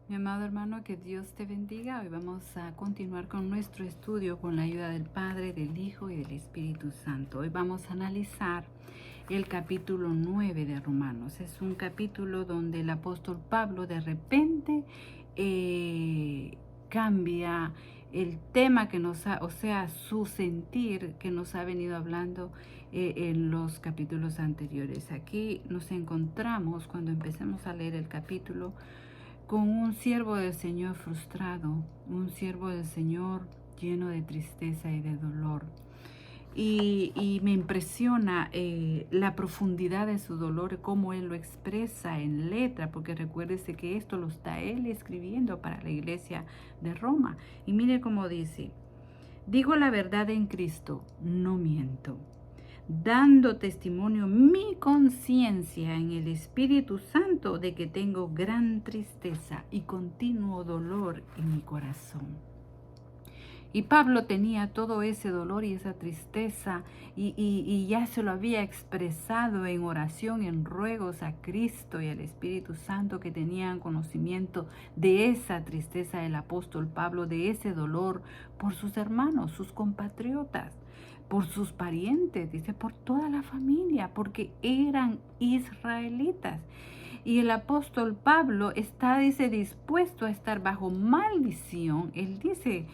Mi amado hermano, que Dios te bendiga. Hoy vamos a continuar con nuestro estudio con la ayuda del Padre, del Hijo y del Espíritu Santo. Hoy vamos a analizar el capítulo 9 de Romanos. Es un capítulo donde el apóstol Pablo de repente cambia el tema que nos ha, o sea, su sentir que nos ha venido hablando en los capítulos anteriores. Aquí nos encontramos cuando empecemos a leer el capítulo con un siervo del Señor frustrado, un siervo del Señor lleno de tristeza y de dolor. Y me impresiona la profundidad de su dolor, cómo él lo expresa en letra, porque recuérdese que esto lo está él escribiendo para la iglesia de Roma. Y mire cómo dice: digo la verdad en Cristo, no miento, dando testimonio mi conciencia en el Espíritu Santo de que tengo gran tristeza y continuo dolor en mi corazón. Y Pablo tenía todo ese dolor y esa tristeza y ya se lo había expresado en oración, en ruegos a Cristo y al Espíritu Santo, que tenían conocimiento de esa tristeza del apóstol Pablo, de ese dolor por sus hermanos, sus compatriotas, por sus parientes, dice, por toda la familia, porque eran israelitas. Y el apóstol Pablo está, dice, dispuesto a estar bajo maldición. Él dice: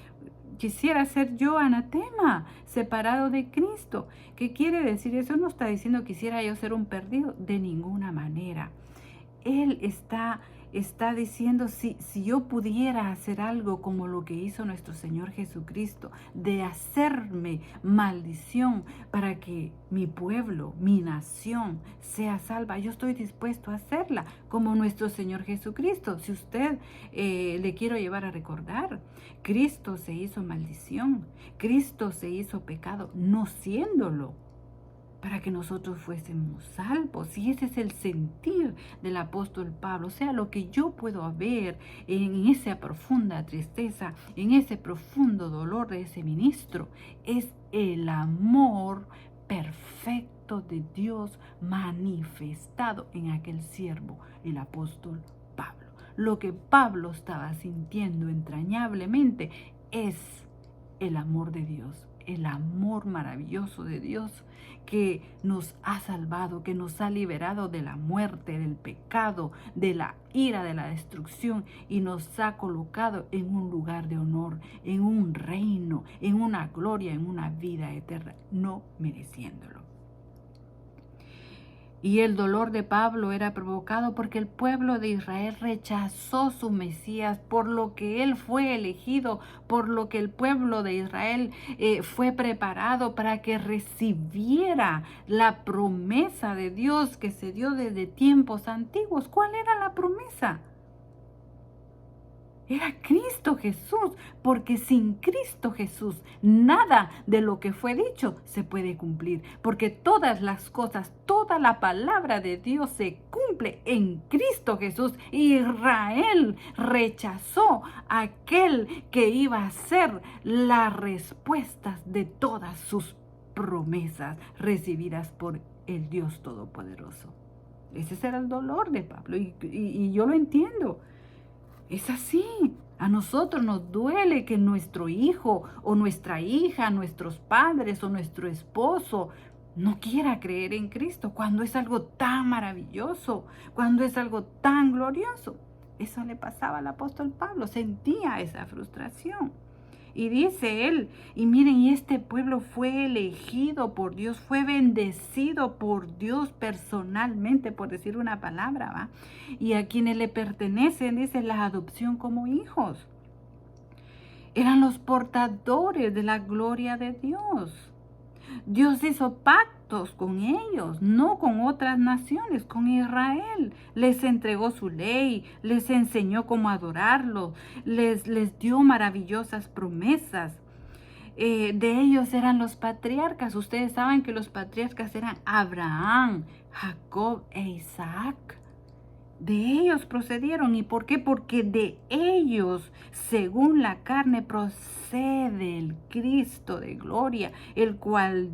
quisiera ser yo anatema, separado de Cristo. ¿Qué quiere decir eso? No está diciendo quisiera yo ser un perdido, de ninguna manera. Él está diciendo, si yo pudiera hacer algo como lo que hizo nuestro Señor Jesucristo, de hacerme maldición para que mi pueblo, mi nación sea salva, yo estoy dispuesto a hacerla como nuestro Señor Jesucristo. Si usted le quiero llevar a recordar, Cristo se hizo maldición, Cristo se hizo pecado, no siéndolo, para que nosotros fuésemos salvos. Y ese es el sentir del apóstol Pablo. O sea, lo que yo puedo ver en esa profunda tristeza, en ese profundo dolor de ese ministro, es el amor perfecto de Dios manifestado en aquel siervo, el apóstol Pablo. Lo que Pablo estaba sintiendo entrañablemente es el amor de Dios, el amor maravilloso de Dios, que nos ha salvado, que nos ha liberado de la muerte, del pecado, de la ira, de la destrucción, y nos ha colocado en un lugar de honor, en un reino, en una gloria, en una vida eterna, no mereciéndolo. Y el dolor de Pablo era provocado porque el pueblo de Israel rechazó su Mesías, por lo que él fue elegido, por lo que el pueblo de Israel fue preparado para que recibiera la promesa de Dios que se dio desde tiempos antiguos. ¿Cuál era la promesa? Era Cristo Jesús, porque sin Cristo Jesús nada de lo que fue dicho se puede cumplir, porque todas las cosas, toda la palabra de Dios se cumple en Cristo Jesús. Israel rechazó a aquel que iba a ser las respuestas de todas sus promesas recibidas por el Dios Todopoderoso. Ese será el dolor de Pablo y yo lo entiendo. Es así. A nosotros nos duele que nuestro hijo o nuestra hija, nuestros padres o nuestro esposo no quiera creer en Cristo cuando es algo tan maravilloso, cuando es algo tan glorioso. Eso le pasaba al apóstol Pablo, sentía esa frustración. Y dice él, y miren, y este pueblo fue elegido por Dios, fue bendecido por Dios personalmente, por decir una palabra, ¿va? Y a quienes le pertenecen, dice, la adopción como hijos. Eran los portadores de la gloria de Dios. Dios hizo pactos con ellos, no con otras naciones, con Israel. Les entregó su ley, les enseñó cómo adorarlo, les dio maravillosas promesas. De ellos eran los patriarcas. Ustedes saben que los patriarcas eran Abraham, Jacob e Isaac. De ellos procedieron. ¿Y por qué? Porque de ellos, según la carne, procede el Cristo de gloria, el cual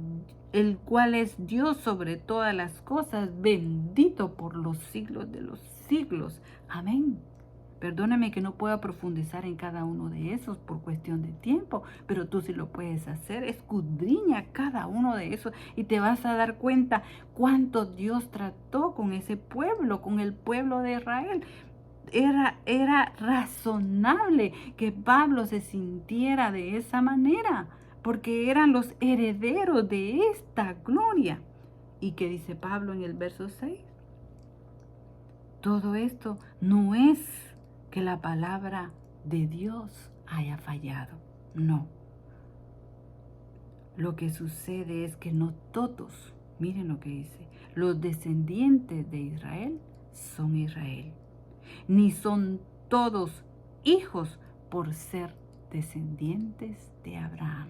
es Dios sobre todas las cosas, bendito por los siglos de los siglos. Amén. Perdóname que no pueda profundizar en cada uno de esos por cuestión de tiempo, pero tú sí lo puedes hacer. Escudriña cada uno de esos y te vas a dar cuenta cuánto Dios trató con ese pueblo, con el pueblo de Israel. Era razonable que Pablo se sintiera de esa manera, porque eran los herederos de esta gloria. ¿Y qué dice Pablo en el verso 6? Todo esto no es que la palabra de Dios haya fallado, no. Lo que sucede es que no todos, miren lo que dice, los descendientes de Israel son Israel, ni son todos hijos por ser descendientes de Abraham.